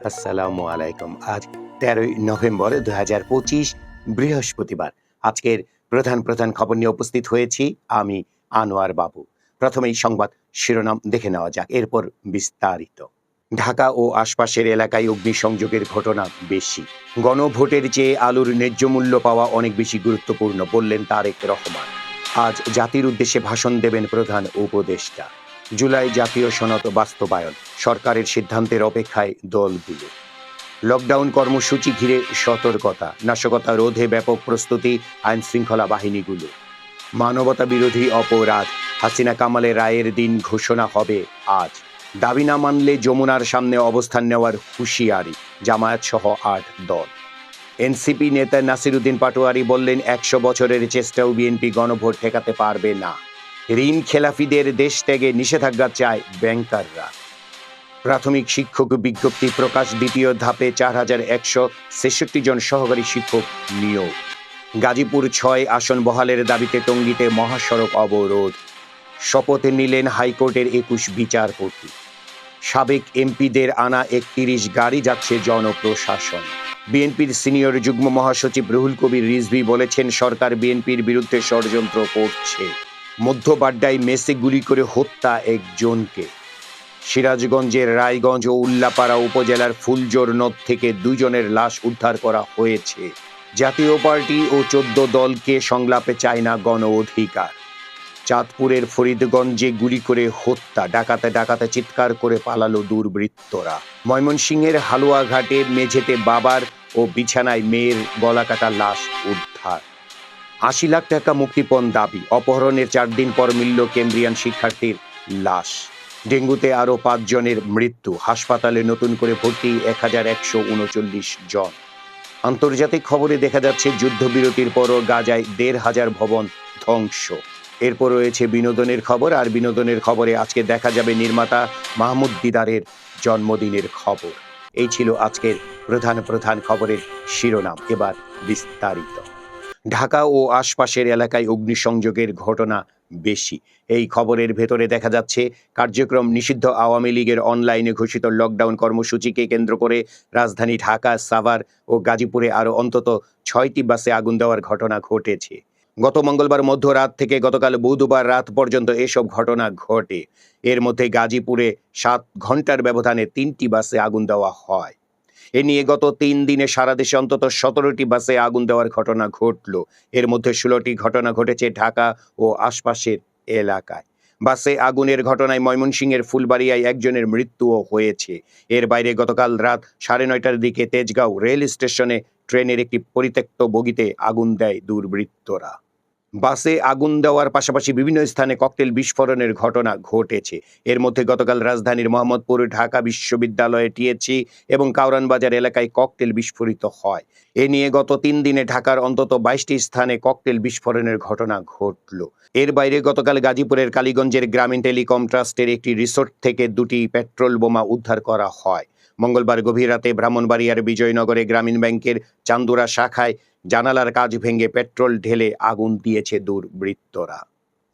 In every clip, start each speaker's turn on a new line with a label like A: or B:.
A: আসসালামু আলাইকুম। আজ ১৩ই নভেম্বর ২০২৫ বৃহস্পতিবার। আজকের প্রধান প্রধান খবর নিয়ে উপস্থিত হয়েছি আমি আনোয়ার বাবু। প্রথমেই সংবাদ শিরোনাম দেখে নেওয়া যাক, এরপর বিস্তারিত। ঢাকা ও আশপাশের এলাকায় অগ্নিসংযোগের ঘটনা বেশি। গণভোটের চেয়ে আলুর ন্যায্য মূল্য পাওয়া অনেক বেশি গুরুত্বপূর্ণ বললেন তারেক রহমান। আজ জাতির উদ্দেশ্যে ভাষণ দেবেন প্রধান উপদেষ্টা। জুলাই জাতীয় সনদ বাস্তবায়ন, সরকারের সিদ্ধান্তের অপেক্ষায় দলগুলো। লকডাউন কর্মসূচি ঘিরে সতর্কতা, নাশকতা রোধে ব্যাপক প্রস্তুতি আইন শৃঙ্খলা বাহিনীগুলো। মানবতা বিরোধী অপরাধ, হাসিনা কামালের রায়ের দিন ঘোষণা হবে আজ। দাবি না মানলে যমুনার সামনে অবস্থান নেওয়ার হুঁশিয়ারি জামায়াত সহ ৮ দল। এনসিপি নেতা নাসিরুদ্দিন পাটোয়ারি বললেন ১০০ বছরের চেষ্টাও বিএনপি গণভোট ঠেকাতে পারবে না। ঋণ খেলাফিদের দেশ ত্যাগে নিষেধাজ্ঞা চায় ব্যাংকাররা। প্রাথমিক শিক্ষক বিজ্ঞপ্তি প্রকাশ, দ্বিতীয় ধাপে ৪,১৬৬ জন সহকারী শিক্ষক নিয়োগ। গাজীপুর ৬ আসন বহালের দাবিতে টঙ্গীতে মহাসড়ক অবরোধ। শপথ নিলেন হাইকোর্টের ২১ বিচারপতি। সাবেক এমপিদের আনা ৩১ গাড়ি যাচ্ছে জনপ্রশাসন। বিএনপির সিনিয়র যুগ্ম মহাসচিব রুহুল কবির রিজভী বলেছেন সরকার বিএনপির বিরুদ্ধে ষড়যন্ত্র করছে। মধ্য বাড্ডায় মেসে গুলি করে হত্যা একজনকে। সিরাজগঞ্জের রায়গঞ্জ ও উল্লাপাড়া উপজেলার ফুলজোর নদ থেকে ২ জনের লাশ উদ্ধার করা হয়েছে। জাতীয় পার্টি ও ১৪ দলকে সংলাপে চায় না গণ অধিকার। চাঁদপুরের ফরিদগঞ্জে গুলি করে হত্যা, ডাকাতে ডাকাতে চিৎকার করে পালালো দুর্বৃত্তরা। ময়মনসিংহের হালুয়াঘাটে মেঝেতে বাবার ও বিছানায় মেয়ের গলাকাটা লাশ উদ্ধার। ৮০ লাখ টাকা মুক্তিপণ দাবি, অপহরণের ৪ দিন পর মিলল কেমব্রিয়ান শিক্ষার্থীর লাশ। ডেঙ্গুতে আরও ৫ জনের মৃত্যু, হাসপাতালে নতুন করে ভর্তি ১,১৩৯ জন। আন্তর্জাতিক খবরে দেখা যাচ্ছে যুদ্ধবিরতির পরও গাজায় ১,৫০০ ভবন ধ্বংস। এরপর রয়েছে বিনোদনের খবর, আর বিনোদনের খবরে আজকে দেখা যাবে নির্মাতা মাহমুদ দিদারের জন্মদিনের খবর। এই ছিল আজকের প্রধান প্রধান খবরের শিরোনাম, এবার বিস্তারিত। ঢাকা ও আশপাশের এলাকায় অগ্নিসংযোগের ঘটনা বেশি। এই খবরের ভেতরে দেখা যাচ্ছে কার্যক্রম নিষিদ্ধ আওয়ামী লীগের অনলাইনে ঘোষিত লকডাউন কর্মসূচিকে কেন্দ্র করে রাজধানী ঢাকা, সাভার ও গাজীপুরে আরও অন্তত ৬টি বাসে আগুন দেওয়ার ঘটনা ঘটেছে। গত মঙ্গলবার মধ্যরাত থেকে গতকাল বুধবার রাত পর্যন্ত এসব ঘটনা ঘটে। এর মধ্যে গাজীপুরে ৭ ঘন্টার ব্যবধানে ৩টি বাসে আগুন দেওয়া হয়। এ নিয়ে গত ৩ দিনে সারা দেশে অন্তত ১৭টি বাসে আগুন দেওয়ার ঘটনা ঘটল। এর মধ্যে ১৬টি ঘটনা ঘটেছে ঢাকা ও আশপাশের এলাকায়। বাসে আগুনের ঘটনায় ময়মনসিংহের ফুলবাড়িয়ায় একজনের মৃত্যুও হয়েছে। এর বাইরে গতকাল রাত ৯:৩০টার দিকে তেজগাঁও রেল স্টেশনে ট্রেনের একটি পরিত্যক্ত বগিতে আগুন দেয় দুর্বৃত্তরা। বাসে আগুন দেওয়ার পাশাপাশি বিভিন্ন স্থানে ককটেল বিস্ফোরণের ঘটনা ঘটেছে। এর মধ্যে গতকাল রাজধানীর মোহাম্মদপুর, ঢাকা বিশ্ববিদ্যালয়ে টিএচসি এবং কাউরান বাজার এলাকায় ককটেল বিস্ফোরিত হয়। এ নিয়ে গত ৩ দিনে ঢাকার অন্তত ২২টি স্থানে ককটেল বিস্ফোরণের ঘটনা ঘটল। এর বাইরে গতকাল গাজীপুরের কালীগঞ্জের গ্রামীণ টেলিকম ট্রাস্টের একটি রিসোর্ট থেকে ২টি পেট্রোল বোমা উদ্ধার করা হয়। মঙ্গলবার গভীর রাতে ব্রাহ্মণবাড়িয়ার বিজয়নগরে গ্রামীণ ব্যাংকের চান্দুরা শাখায় জানালার কাঁচ ভেঙে পেট্রোল ঢেলে আগুন দিয়েছে দুর্বৃত্তরা।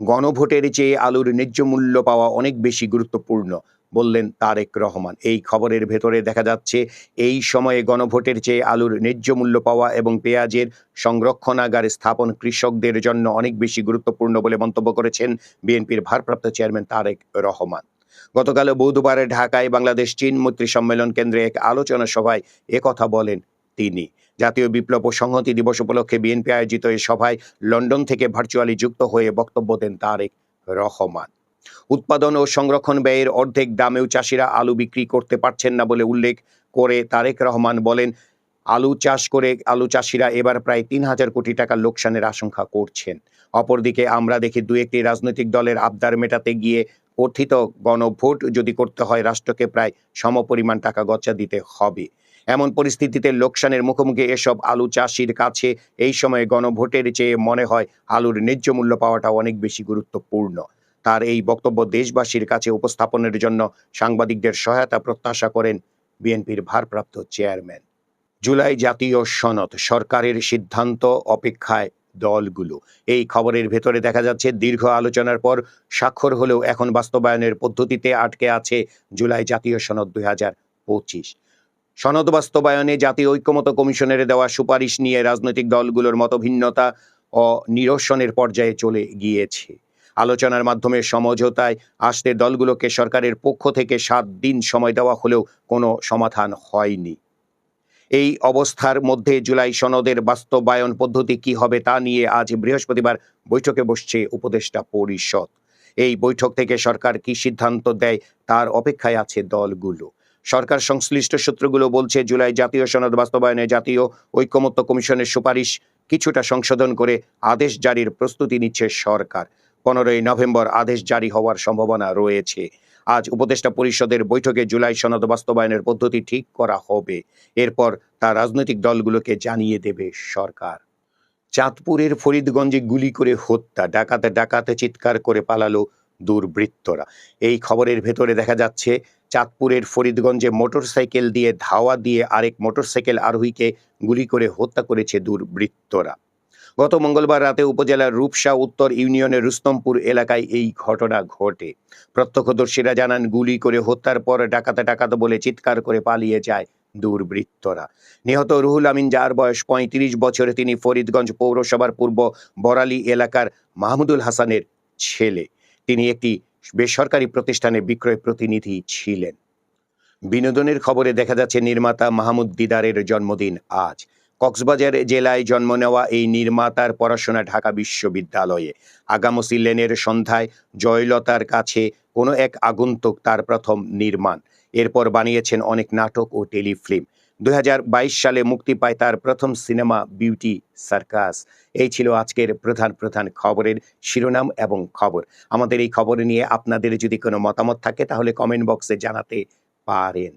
A: গণভোটের চেয়ে আলুর ন্যায্য মূল্য পাওয়া অনেক বেশি গুরুত্বপূর্ণ বললেন তারেক রহমান। এই খবরের ভেতরে দেখা যাচ্ছে এই সময়ে গণভোটের চেয়ে আলুর ন্যায্য মূল্য পাওয়া এবং পেঁয়াজের সংরক্ষণাগার স্থাপন কৃষকদের জন্য অনেক বেশি গুরুত্বপূর্ণ বলে মন্তব্য করেছেন বিএনপির ভারপ্রাপ্ত চেয়ারম্যান তারেক রহমান। গতকাল বুধবার ঢাকায় বাংলাদেশ চীন মৈত্রী সম্মেলন কেন্দ্রে এক আলোচনা সভায় একথা বলেন তিনি। জাতীয় বিপ্লব ও সংহতি দিবস উপলক্ষে বিএনপি আয়োজিত এই সভায় লন্ডন থেকে ভার্চুয়ালি যুক্ত হয়ে বক্তব্য দেন তারেক রহমান। উৎপাদন ও সংরক্ষণ ব্যয়ের অর্ধেক দামেও চাষিরা আলু বিক্রি করতে পারছেন না বলে উল্লেখ করে তারেক রহমান বলেন, আলু চাষ করে আলু চাষিরা এবার প্রায় ৩,০০০ কোটি টাকা লোকসানের আশঙ্কা করছেন। অপরদিকে আমরা দেখি ২-১টি রাজনৈতিক দলের আবদার মেটাতে গিয়ে কথিত গণভোট যদি করতে হয় রাষ্ট্রকে প্রায় সমপরিমাণ টাকা গচ্চা দিতে হবে। এমন পরিস্থিতিতে লোকসানের মুখোমুখি এসব আলু চাষির কাছে এই সময়ে গণভোটের চেয়ে মনে হয় আলুর ন্যায্য মূল্য পাওয়াটা অনেক বেশি গুরুত্বপূর্ণ। তার এই বক্তব্য দেশবাসীর কাছে উপস্থাপনের জন্য সাংবাদিকদের সহায়তা প্রত্যাশা করেন বিএনপির ভারপ্রাপ্ত চেয়ারম্যান। জুলাই জাতীয় সনদ, সরকারের সিদ্ধান্ত অপেক্ষায় দলগুলো। এই খবরের ভেতরে দেখা যাচ্ছে দীর্ঘ আলোচনার পর স্বাক্ষর হলেও এখন বাস্তবায়নের পদ্ধতিতে আটকে আছে জুলাই জাতীয় সনদ ২০২৫। সনদ বাস্তবায়নে জাতীয় ঐক্যমত্য কমিশনের দেওয়া সুপারিশ নিয়ে রাজনৈতিক দলগুলোর মতভিন্নতা ও নিরসনের পর্যায়ে চলে গিয়েছে। আলোচনার মাধ্যমে সমঝোতায় আসতে দলগুলোকে সরকারের পক্ষ থেকে 7 দিন সময় দেওয়া হলেও কোনো সমাধান হয়নি। এই অবস্থার মধ্যে জুলাই সনদের বাস্তবায়ন পদ্ধতি কি হবে তা নিয়ে আজ বৃহস্পতিবার বৈঠকে বসছে উপদেষ্টা পরিষদ। এই বৈঠক থেকে সরকার কি সিদ্ধান্ত দেয় তার অপেক্ষায় আছে দলগুলো। সরকার সংশ্লিষ্ট সূত্রগুলো বলছে, জুলাই জাতীয় সনদ বাস্তবায়নে জাতীয় ঐক্যমত্য কমিশনের সুপারিশ কিছুটা সংশোধন করে আদেশ জারির প্রস্তুতি নিচ্ছে সরকার। 15ই নভেম্বর আদেশ জারি হওয়ার সম্ভাবনা রয়েছে। আজ উপদেষ্টা পরিষদের বৈঠকে জুলাই সনদ বাস্তবায়নের পদ্ধতি ঠিক করা হবে। এরপর তা রাজনৈতিক দলগুলোকে জানিয়ে দেবে সরকার। চাঁদপুরের ফরিদগঞ্জে গুলি করে হত্যা, ডাকাতে ডাকাতে চিৎকার করে পালালো দুর্বৃত্তরা। এই খবরের ভেতরে দেখা যাচ্ছে চাঁদপুরের ফরিদগঞ্জে মোটরসাইকেল দিয়ে ধাওয়া দিয়ে আরেক মোটরসাইকেল আরোহীকে গুলি করে হত্যা করেছে দুর্বৃত্তরা। গত মঙ্গলবার রাতে উপজেলার রূপসা উত্তর ইউনিয়নের রুস্তমপুর এলাকায় এই ঘটনা ঘটে। প্রত্যক্ষদর্শীরা জানান, গুলি করে হত্যার পর ডাকাতে ডাকাতে বলে চিৎকার করে পালিয়ে যায় দুর্বৃত্তরা। নিহত রুহুল আমিন, যার বয়স 35 বছর, তিনি ফরিদগঞ্জ পৌরসভার পূর্ব বরালী এলাকার মাহমুদুল হাসানের ছেলে। তিনি একটি বেসরকারি প্রতিষ্ঠানে বিক্রয় প্রতিনিধি ছিলেন। বিনোদনের খবরে দেখা যাচ্ছে, নির্মাতা মাহমুদ দিদারের জন্মদিন আজ। কক্সবাজার জেলায় জন্ম নেওয়া এই নির্মাতার পড়াশোনা ঢাকা বিশ্ববিদ্যালয়ে। আগামসি লেনের সন্ধ্যায় জয়লতার কাছে কোনো এক আগন্তুক তার প্রথম নির্মাণ। এরপর বানিয়েছেন অনেক নাটক ও টেলিফিল্ম। 2022 সালে মুক্তি পায় তার প্রথম সিনেমা বিউটি সার্কাস। এই ছিল আজকের প্রধান খবরের শিরোনাম এবং খবর। আমাদের এই খবর নিয়ে আপনাদের যদি কোনো মতামত থাকে তাহলে কমেন্ট বক্সে জানাতে পারেন।